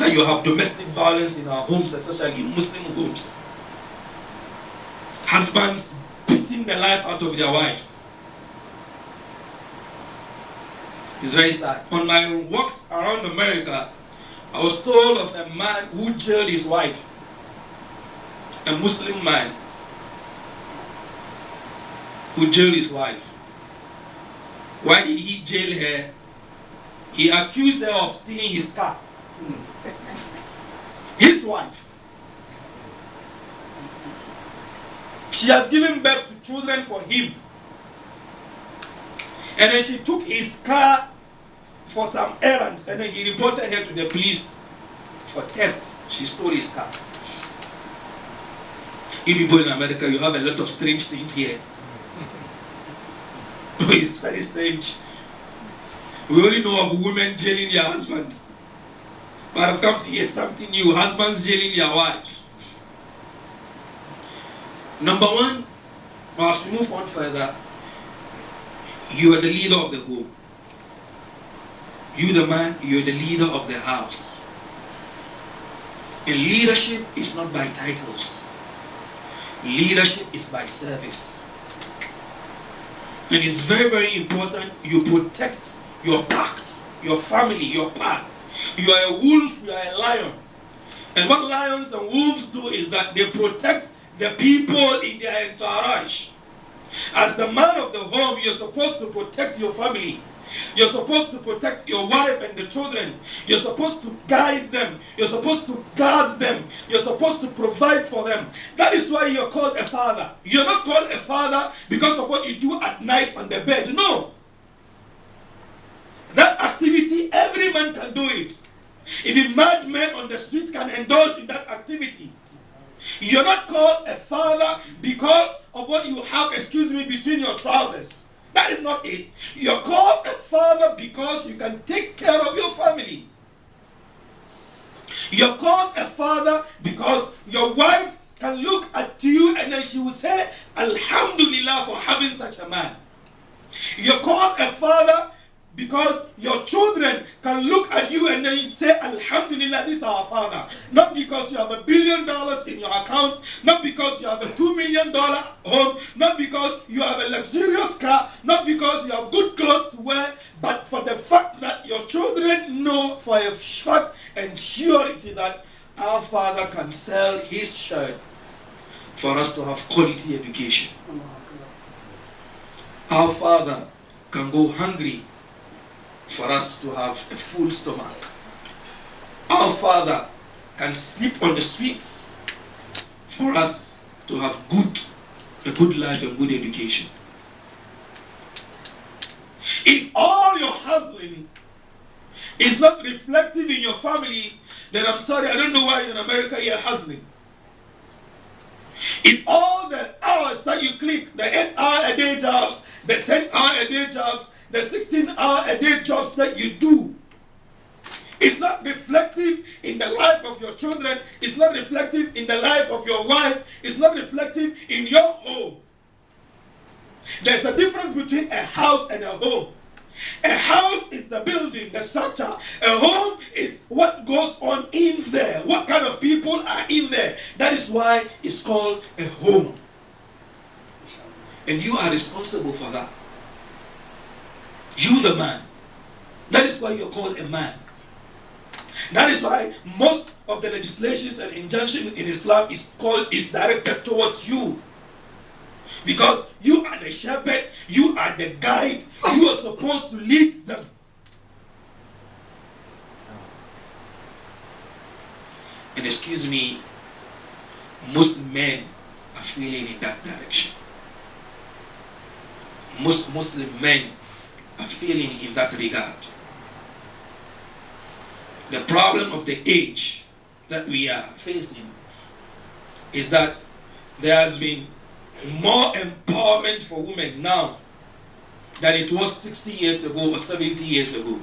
that you have domestic violence in our homes, especially Muslim homes. Husbands beating the life out of their wives. It's very sad. On my walks around America, I was told of a man who jailed his wife. A Muslim man who jailed his wife. Why did he jail her? He accused her of stealing his car. His wife. She has given birth to children for him. And then she took his car for some errands, and then he reported her to the police for theft. She stole his car. You people in America, you have a lot of strange things here. It's very strange. We only know of women jailing their husbands. But I've come to hear something new. Husbands jailing their wives. Number one, as we move on further, you are the leader of the home. You the man, you are the leader of the house. And leadership is not by titles. Leadership is by service. And it's very, very important you protect your pact, your family, your pack. You are a wolf, you are a lion. And what lions and wolves do is that they protect the people in their entourage. As the man of the home, you're supposed to protect your family. You're supposed to protect your wife and the children. You're supposed to guide them. You're supposed to guard them. You're supposed to provide for them. That is why you're called a father. You're not called a father because of what you do at night on the bed. No. That activity, every man can do it. Even mad men on the street can indulge in that activity. You're not called a father because of what you have, between your trousers. That is not it. You're called a father because you can take care of your family. You're called a father because your wife can look at you and then she will say, Alhamdulillah for having such a man. You're called a father because your children can look at you and then say, Alhamdulillah, this is our father. Not because you have $1 billion in your account, not because you have a $2 million home, not because you have a luxurious car, not because you have good clothes to wear, but for the fact that your children know for a fact and surety that our father can sell his shirt for us to have quality education. Our father can go hungry for us to have a full stomach. Our father can sleep on the streets for us to have a good life and good education. If all your hustling is not reflective in your family, then I'm sorry, I don't know why in America you're hustling. If all the hours that you click, the 8-hour-a-day jobs, the 10-hour-a-day jobs, the 16-hour-a-day jobs that you do, it's not reflective in the life of your children, it's not reflective in the life of your wife, it's not reflective in your home. There's a difference between a house and a home. A house is the building, the structure. A home is what goes on in there. What kind of people are in there? That is why it's called a home. And you are responsible for that. You the man. That is why you're called a man. That is why most of the legislations and injunctions in Islam is directed towards you. Because you are the shepherd, you are the guide, you are supposed to lead them. And excuse me, most men are feeling in that direction. Most Muslim men are feeling in that regard. The problem of the age that we are facing is that there has been more empowerment for women now than it was 60 years ago or 70 years ago.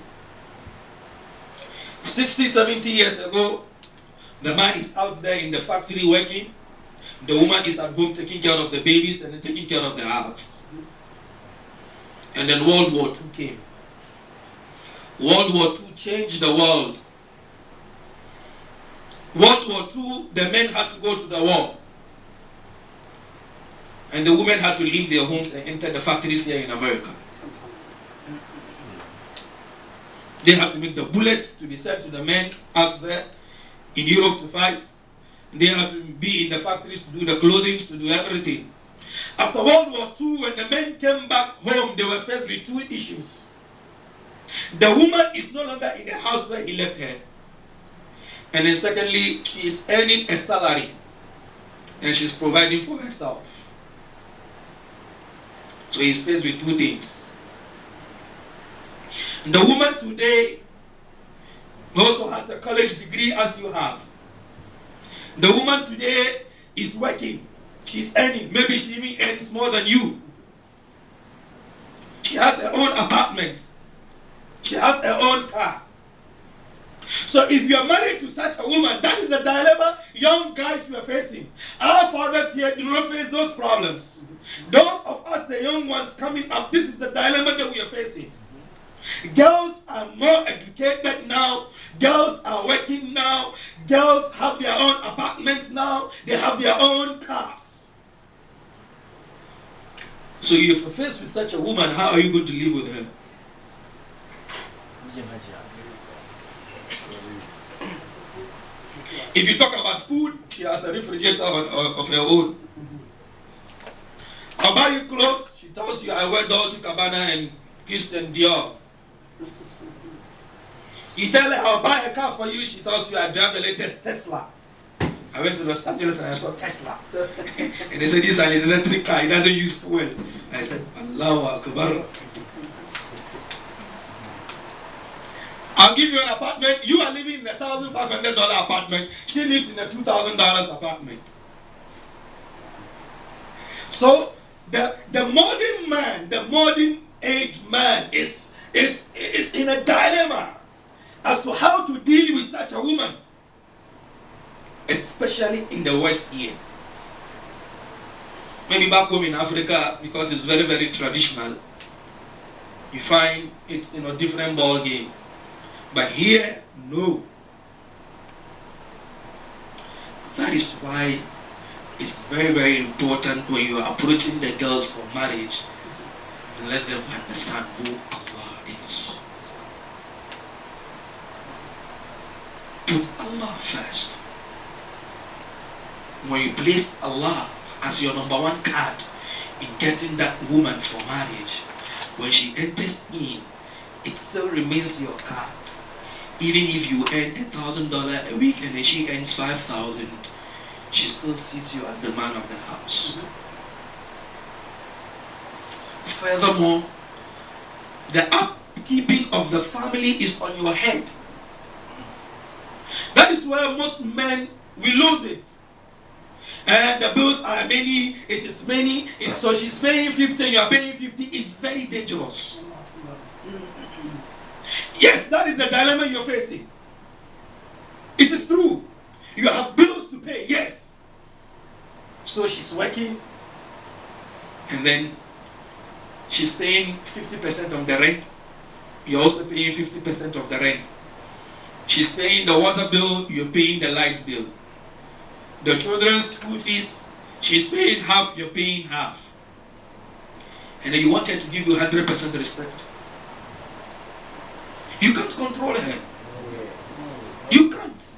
60, 70 years ago, the man is out there in the factory working, the woman is at home taking care of the babies and taking care of the house. And then World War II came. World War II changed the world. World War II, the men had to go to the war. And the women had to leave their homes and enter the factories here in America. They had to make the bullets to be sent to the men out there in Europe to fight. They had to be in the factories to do the clothing, to do everything. After World War II, when the men came back home, they were faced with two issues. The woman is no longer in the house where he left her. And then secondly, she is earning a salary. And she's providing for herself. So he's faced with two things. The woman today also has a college degree as you have. The woman today is working. She's earning. Maybe she even earns more than you. She has her own apartment. She has her own car. So if you are married to such a woman, that is the dilemma young guys you are facing. Our fathers here do not face those problems. Those of us, the young ones coming up, this is the dilemma that we are facing. Girls are more educated now. Girls are working now. Girls have their own apartments now. They have their own cars. So if you're faced with such a woman, how are you going to live with her? If you talk about food, she has a refrigerator of her own. I'll buy you clothes. She tells you I wear Dolce & Gabbana and Christian Dior. You tell her I'll buy a car for you. She tells you I drive the latest Tesla. I went to Los Angeles and I saw Tesla. And they said this is an electric car. It doesn't use fuel. I said, Allahu Akbar. I'll give you an apartment. You are living in a $1,500 apartment. She lives in a $2,000 apartment. So the modern man, the modern age man is in a dilemma as to how to deal with such a woman, especially in the West here. Maybe back home in Africa, because it's very, very traditional, you find it's in a different ball game. But here, no. That is why it's very, very important when you are approaching the girls for marriage, and let them understand who Allah is. Put Allah first. When you place Allah as your number one card in getting that woman for marriage, when she enters in, it still remains your card. Even if you earn $1,000 a week and then she earns $5,000, she still sees you as the man of the house. Furthermore, the upkeeping of the family is on your head. That is where most men will lose it. And the bills are many, it is many, so she's paying 50 and you are paying 50. It's very dangerous. Yes, that is the dilemma you're facing. It is true. You have bills to pay, yes. So she's working, and then she's paying 50% of the rent. You're also paying 50% of the rent. She's paying the water bill, you're paying the light bill. The children's school fees, she's paying half, you're paying half. And then you want her to give you 100% respect. You can't control her. You can't.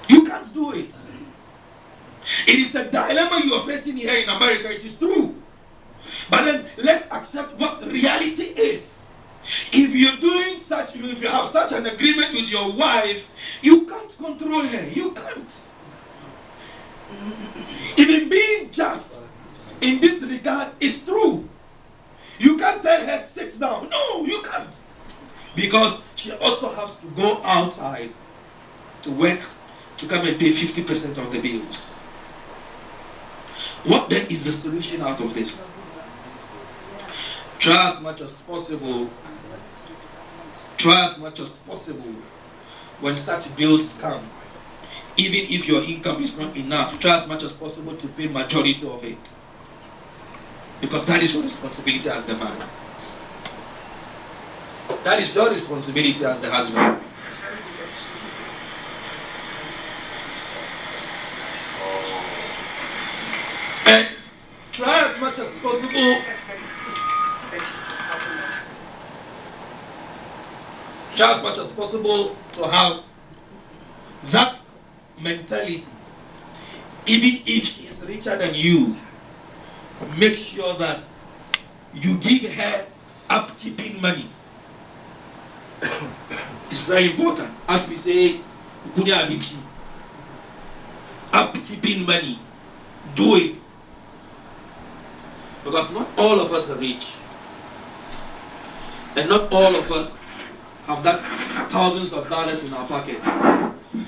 You can't do it. It is a dilemma you are facing here in America. It is true. But then let's accept what reality is. If you're doing such, if you have such an agreement with your wife, you can't control her. You can't. Even being just in this regard is true. You can't tell her sit down. No, you can't. Because she also has to go outside to work to come and pay 50% of the bills. What then is the solution out of this? Try as much as possible. Try as much as possible when such bills come. Even if your income is not enough, try as much as possible to pay majority of it. Because that is your responsibility as the man. That is your responsibility as the husband. as much as possible, try as much as possible to have that mentality. Even if she is richer than you, make sure that you give her upkeeping money. It's very important. As we say, upkeeping money. Do it. Because not all of us are rich. And not all of us have that thousands of dollars in our pockets.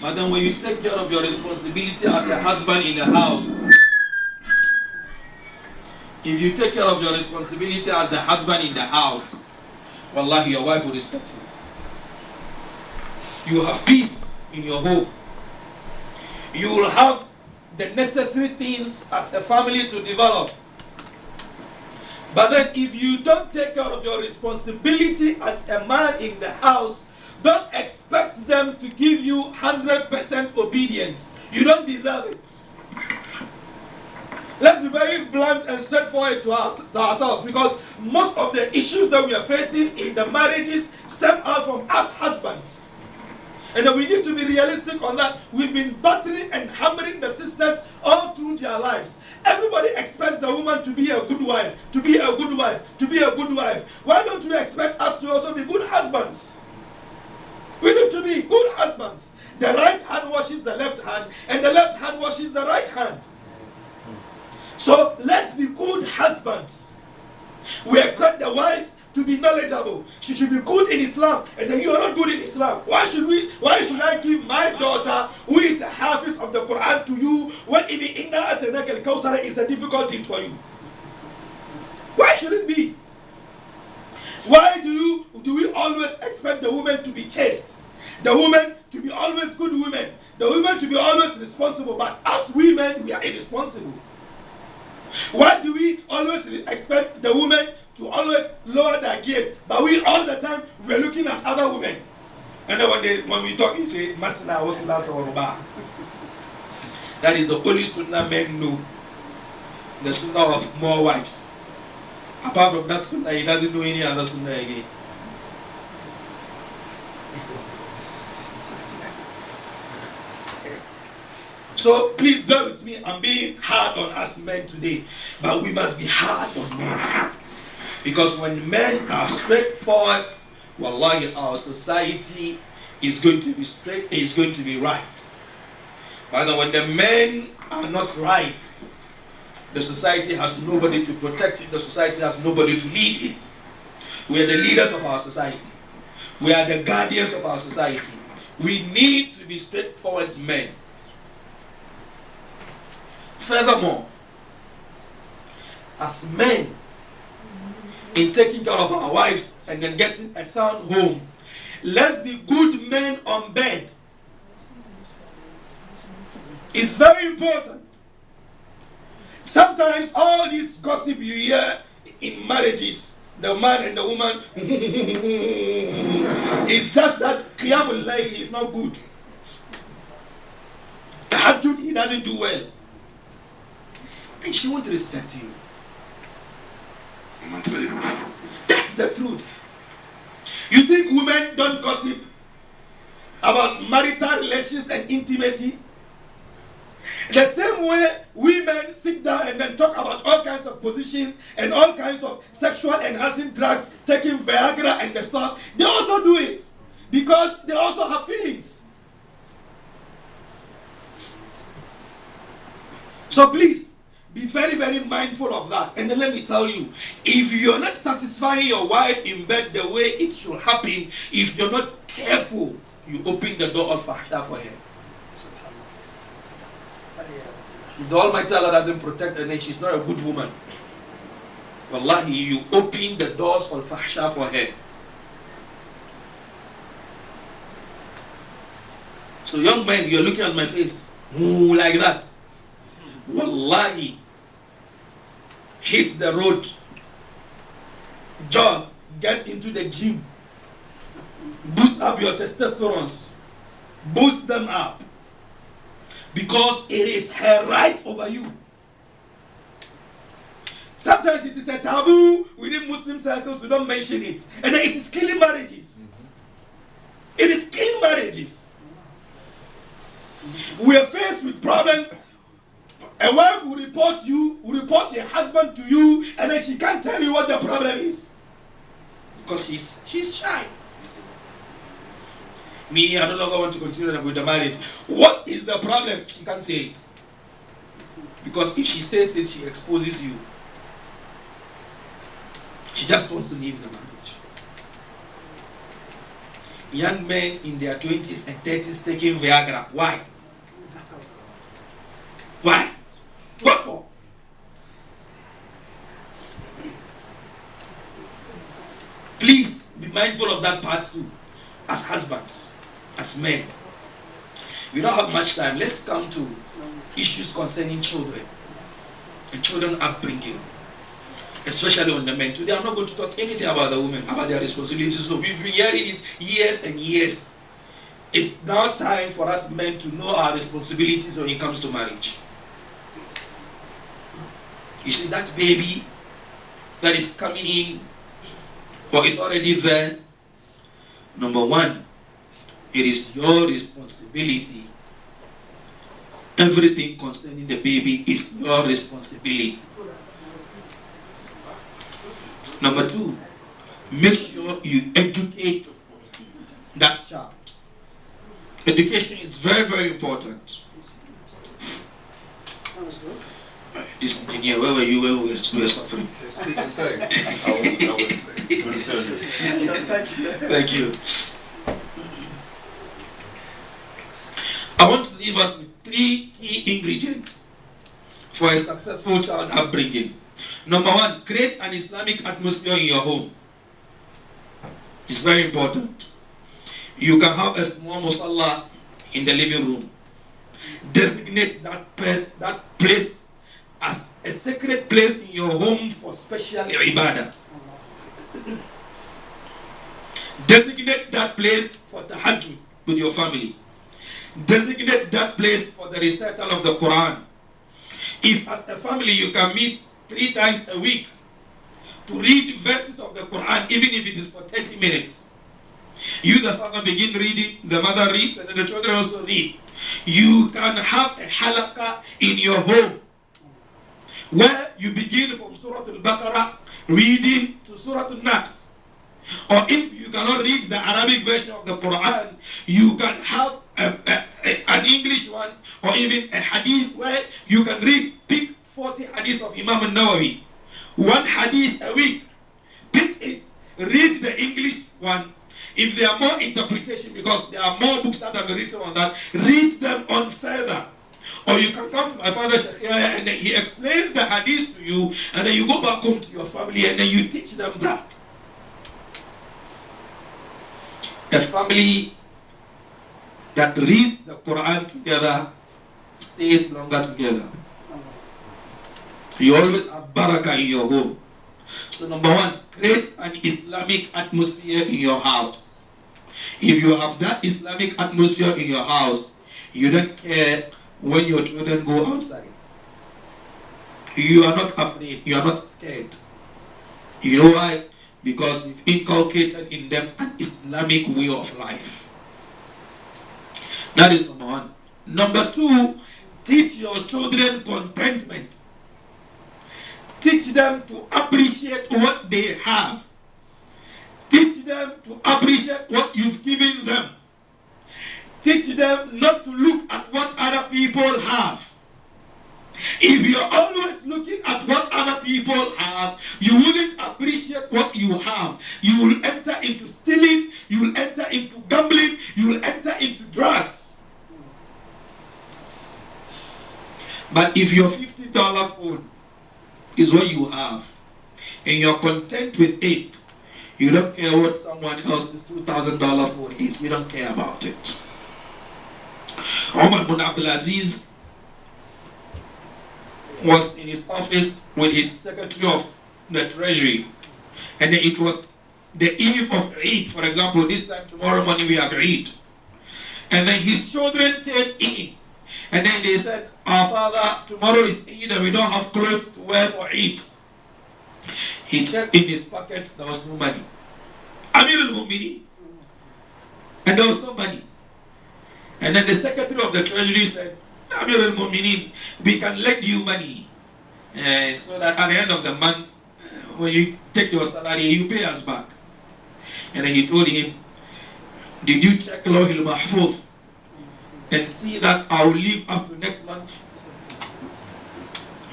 But then when you take care of your responsibility as a husband in the house, if you take care of your responsibility as the husband in the house, wallahi, your wife will respect you. You have peace in your home. You will have the necessary things as a family to develop. But then if you don't take care of your responsibility as a man in the house, don't expect them to give you 100% obedience. You don't deserve it. Let's be very blunt and straightforward to ourselves, because most of the issues that we are facing in the marriages stem out from us husbands. And then we need to be realistic on that. We've been battering and hammering the sisters all through their lives. Everybody expects the woman to be a good wife, to be a good wife, to be a good wife. Why don't you expect us to also be good husbands? We need to be good husbands. The right hand washes the left hand, and the left hand washes the right hand. So let's be good husbands. We expect the wives to be knowledgeable. She should be good in Islam, and then you are not good in Islam. Why should I give my daughter, who is a hafiz of the Quran, to you when even Inna Atanaka al-Kawthar is a difficult thing for you? Why should it be? Why do we always expect the woman to be chaste, the woman to be always good women, the women to be always responsible, but us women, we are irresponsible? Why do we always expect the women to always lower their gears, but we all the time we're looking at other women? And then when we talk, you say, Masna wasila sawaruba. That is the only sunnah men know. The sunnah of more wives. Apart from that sunnah, he doesn't know any other sunnah again. So please bear with me. I'm being hard on us men today, but we must be hard on men. Because when men are straightforward, wallahi, our society is going to be straight, is going to be right. But when the men are not right, the society has nobody to protect it, the society has nobody to lead it. We are the leaders of our society. We are the guardians of our society. We need to be straightforward men. Furthermore, as men, in taking care of our wives and then getting a sound home, let's be good men on bed. It's very important. Sometimes all this gossip you hear in marriages, the man and the woman, it's just that Qiyamul Layl is not good. Tahajjud, he doesn't do well. And she won't respect you. That's the truth. You think women don't gossip about marital relations and intimacy? The same way women sit down and then talk about all kinds of positions and all kinds of sexual enhancing drugs, taking Viagra and the stuff, they also do it because they also have feelings. So please, be very, very mindful of that. And then let me tell you, if you're not satisfying your wife in bed the way it should happen, if you're not careful, you open the door of fahsha for her. If the Almighty Allah doesn't protect her, then she's not a good woman. Wallahi, you open the doors of fahsha for her. So young man, you're looking at my face, like that. Wallahi, hit the road, jog, get into the gym, boost up your testosterone, boost them up, because it is her right over you. Sometimes it is a taboo within Muslim circles, we don't mention it. And then it is killing marriages. It is killing marriages. We are faced with problems. A wife will report your husband to you, and then she can't tell you what the problem is. Because she's shy. Me, I no longer want to continue with the marriage. What is the problem? She can't say it. Because if she says it, she exposes you. She just wants to leave the marriage. Young men in their 20s and 30s taking Viagra. Why? Why? What for? Please be mindful of that part too. As husbands, as men. We don't have much time. Let's come to issues concerning children and children upbringing. Especially on the men. Today I'm not going to talk anything about the women, about their responsibilities. So we've been hearing it years and years. It's now time for us men to know our responsibilities when it comes to marriage. You see that baby that is coming in or is already there. Number one, it is your responsibility. Everything concerning the baby is your responsibility. Number two, make sure you educate that child. Education is very, very important. This engineer, where were you when we were suffering? Sorry. Thank you. I want to leave us with 3 key ingredients for a successful child upbringing. Number one, create an Islamic atmosphere in your home. It's very important. You can have a small musalla in the living room. Designate that place as a sacred place in your home for special ibadah. Designate that place for tahajjud with your family. Designate that place for the recital of the Quran. If as a family you can meet 3 times a week to read verses of the Quran, even if it is for 30 minutes. You, the father, begin reading, the mother reads, and then the children also read. You can have a halaqah in your home where you begin from Surah Al-Baqarah reading to Surah Al-Nas. Or if you cannot read the Arabic version of the Quran, you can have an English one or even a hadith where you can read, pick 40 hadiths of Imam al-Nawawi. 1 hadith a week. Pick it. Read the English one. If there are more interpretation, because there are more books that have been written on that, read them on further. Or you can come to my father Sheikh and then he explains the hadith to you, and then you go back home to your family and then you teach them that. A family that reads the Quran together stays longer together. You always have barakah in your home. So number one, create an Islamic atmosphere in your house. If you have that Islamic atmosphere in your house, you don't care when your children go outside. You are not afraid. You are not scared. You know why? Because you've inculcated in them an Islamic way of life. That is number one. Number two, teach your children contentment. Teach them to appreciate what they have. Teach them to appreciate what you've given them. Teach them not to look at what other people have. If you're always looking at what other people have, you wouldn't appreciate what you have. You will enter into stealing, you will enter into gambling, you will enter into drugs. But if your $50 phone is what you have, and you're content with it, you don't care what someone else's $2,000 phone is, you don't care about it. Umar ibn Abdul Aziz was in his office with his secretary of the treasury, and it was the eve of Eid. For example, this time tomorrow morning we have Eid, and then his children came in, and then they said, "Our father, tomorrow is Eid and we don't have clothes to wear for Eid." He checked in his pockets, there was no money. Amir al-Mu'minin. And there was no money. And then the secretary of the treasury said, Amir al-Mu'minin, we can lend you money. So that at the end of the month, when you take your salary, you pay us back. And then he told him, did you check Lawhil Mahfuz and see that I'll live up to next month?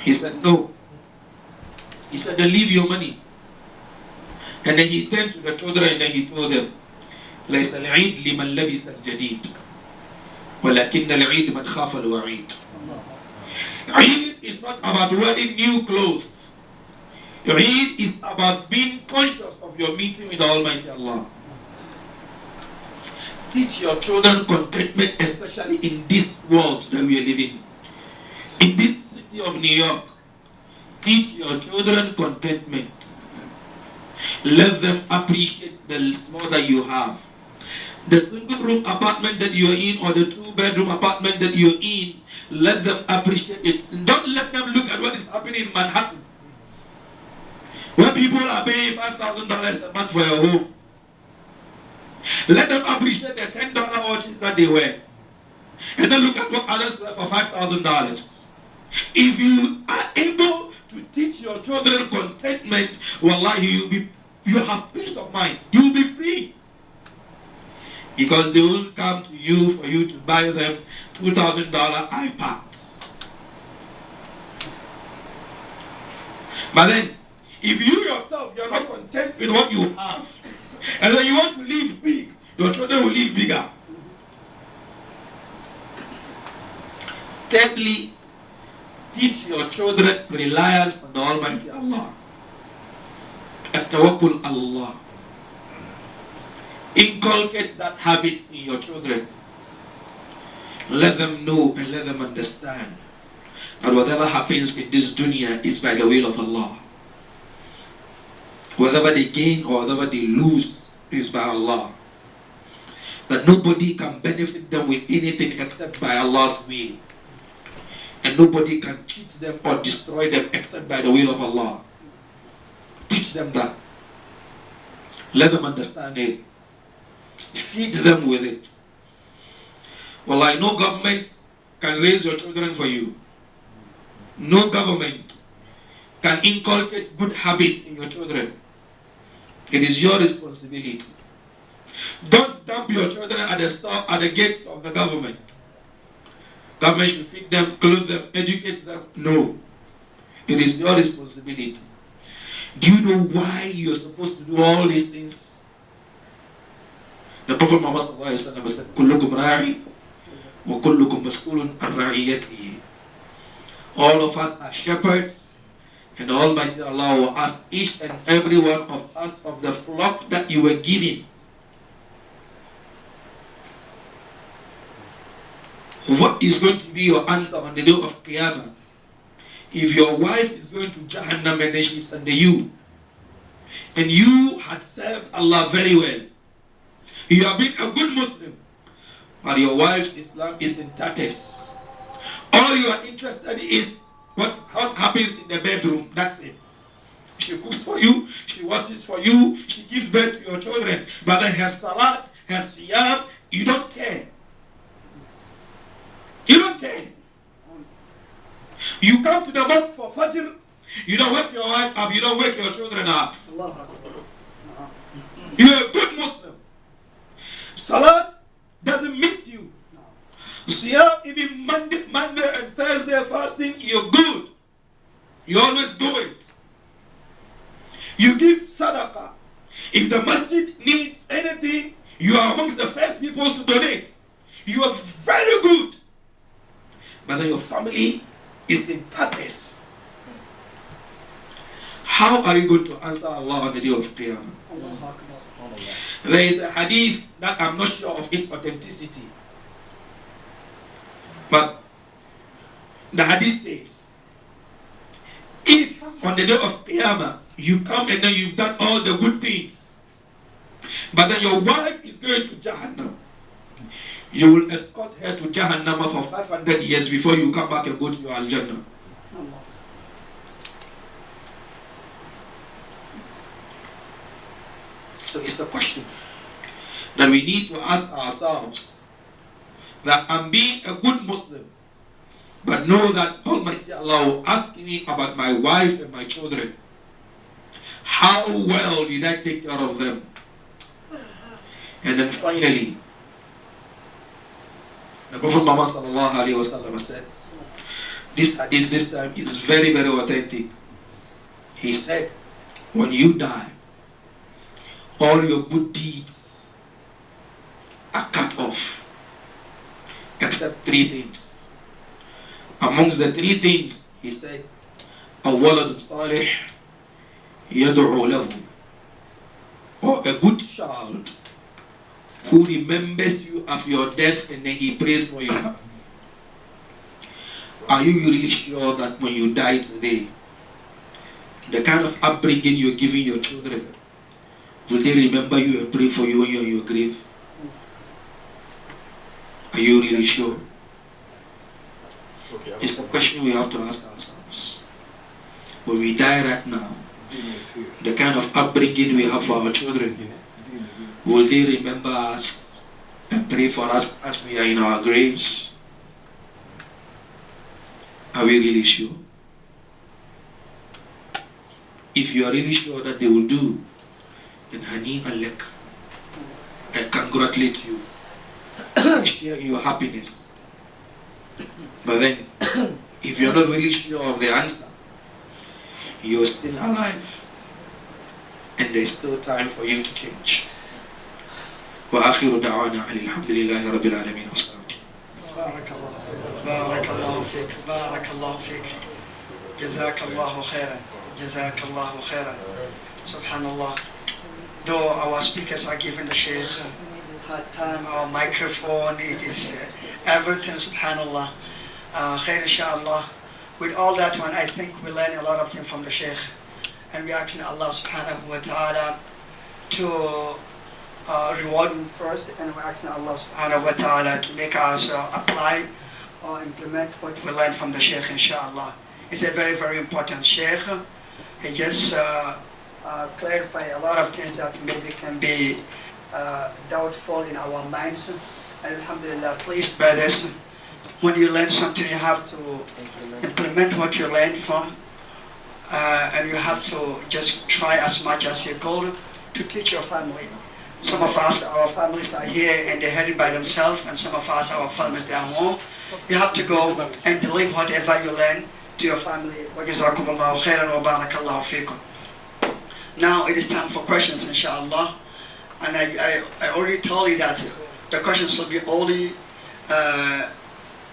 He said, no. He said, then leave your money. And then he turned to the children and then he told them, ليس العيد لمن لبس الجديد ولكن العيد من خاف الوعيد. Eid is not about wearing new clothes. Eid is about being conscious of your meeting with Almighty Allah. Teach your children contentment, especially in this world that we are living. In this city of New York, teach your children contentment. Let them appreciate the small that you have. The single room apartment that you're in or the 2-bedroom apartment that you're in, let them appreciate it. And don't let them look at what is happening in Manhattan, where people are paying $5,000 a month for a home. Let them appreciate the $10 watches that they wear. And then look at what others wear for $5,000. If you are able to teach your children contentment, wallahi, you have peace of mind. You will be free. Because they will come to you for you to buy them $2,000 iPads. But then, if you yourself, you're not content with what you have, and then you want to live big, your children will live bigger. Thirdly, teach your children reliance on the Almighty Allah. At-tawakkul Allah. Inculcate that habit in your children. Let them know and let them understand that whatever happens in this dunya is by the will of Allah. Whatever they gain or whatever they lose is by Allah. That nobody can benefit them with anything except by Allah's will. And nobody can cheat them or destroy them except by the will of Allah. Teach them that. Let them understand it. Feed them with it. Well, I know government can raise your children for you. No government can inculcate good habits in your children. It is your responsibility. Don't dump your children at the store, at the gates of the government. Government should feed them, clothe them, educate them. No. It is your responsibility. Do you know why you're supposed to do all these things? The Prophet Muhammad said, "Kullukum ra'i wa kullukum mas'ulun an ra'iyatihi." All of us are shepherds, and Almighty Allah will ask each and every one of us of the flock that you were given. What is going to be your answer on the day of Qiyamah? If your wife is going to Jahannam and then she's under you, and you had served Allah very well, you have been a good Muslim, but your wife's Islam is in tatters. All you are interested in is what happens in the bedroom. That's it. She cooks for you, she washes for you, she gives birth to your children. But then her salat, her siyam, you don't care. You don't care. You come to the mosque for Fajr, you don't wake your wife up, you don't wake your children up. You're a good Muslim. Salat doesn't miss you. Siyam, even Monday and Thursday fasting, you're good. You always do it. You give sadaqah. If the masjid needs anything, you are amongst the first people to donate. You are very good. But then your family is in tatters. How are you going to answer Allah on the day of Qiyamah? There is a hadith that I'm not sure of its authenticity. But the hadith says, if on the day of Qiyamah you come and then you've done all the good things, but then your wife is going to Jahannam, you will escort her to Jahannam for 500 years before you come back and go to your Al-Jannah. So it's a question that we need to ask ourselves, that I'm being a good Muslim, but know that Almighty Allah will ask me about my wife and my children. How well did I take care of them? And then finally, the Prophet Muhammad sallallahu alaihi wasallam said, this hadith this time is very, very authentic. He said, when you die, all your good deeds are cut off, except three things. Amongst the three things, he said, أَوَّلَدٌ صَالِحٌ يَدْعُو لَهُ, or a good child who remembers you of your death and then he prays for you. Are you really sure that when you die today, the kind of upbringing you're giving your children, will they remember you and pray for you when you're in your grave? Are you really sure? It's a question we have to ask ourselves. When we die right now, the kind of upbringing we have for our children, will they remember us and pray for us as we are in our graves? Are we really sure? If you are really sure that they will do, then hani alek, and congratulate you, share your happiness. But then, if you're not really sure of the answer, you're still alive, and there's still time for you to change. وآخر دعوانا عن الحمد لله رب العالمين والسلام. بارك الله فيك، بارك الله فيك، بارك الله فيك. جزاك الله خيرا، جزاك الله خيرا. Subhanallah. Though our speakers are giving the Sheikh hard time, our microphone, it is everything, subhanallah. Khair inshallah. With all that one, I think we learn a lot of things from the Sheikh. And we asking Allah subhanahu wa ta'ala to reward him first, and we're asking Allah subhanahu wa ta'ala to make us apply or implement what we learn from the Sheikh, inshallah. It's a very, very important Sheikh. He just clarify a lot of things that maybe can be doubtful in our minds. And alhamdulillah, please brothers, when you learn something, you have to implement what you learn from, and you have to just try as much as you go to teach your family. Some of us, our families are here and they're headed by themselves, and some of us, our families, they're home. You have to go and deliver whatever you learn to your family. وَجَزَاكُمُ khairan wa barakallahu fikum. Now it is time for questions, inshallah. And I already told you that the questions will be only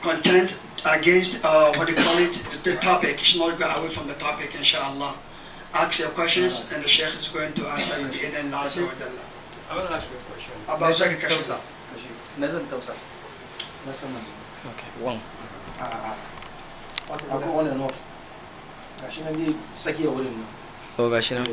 content against, what do you call it, the topic. You should not go away from the topic, inshallah. Ask your questions and the Sheikh is going to answer you in Allah. I want to ask you a question. About second question. Okay, one. Ako on and off. Gashi nan dai saki a wurin nan. Oh, gashi nan.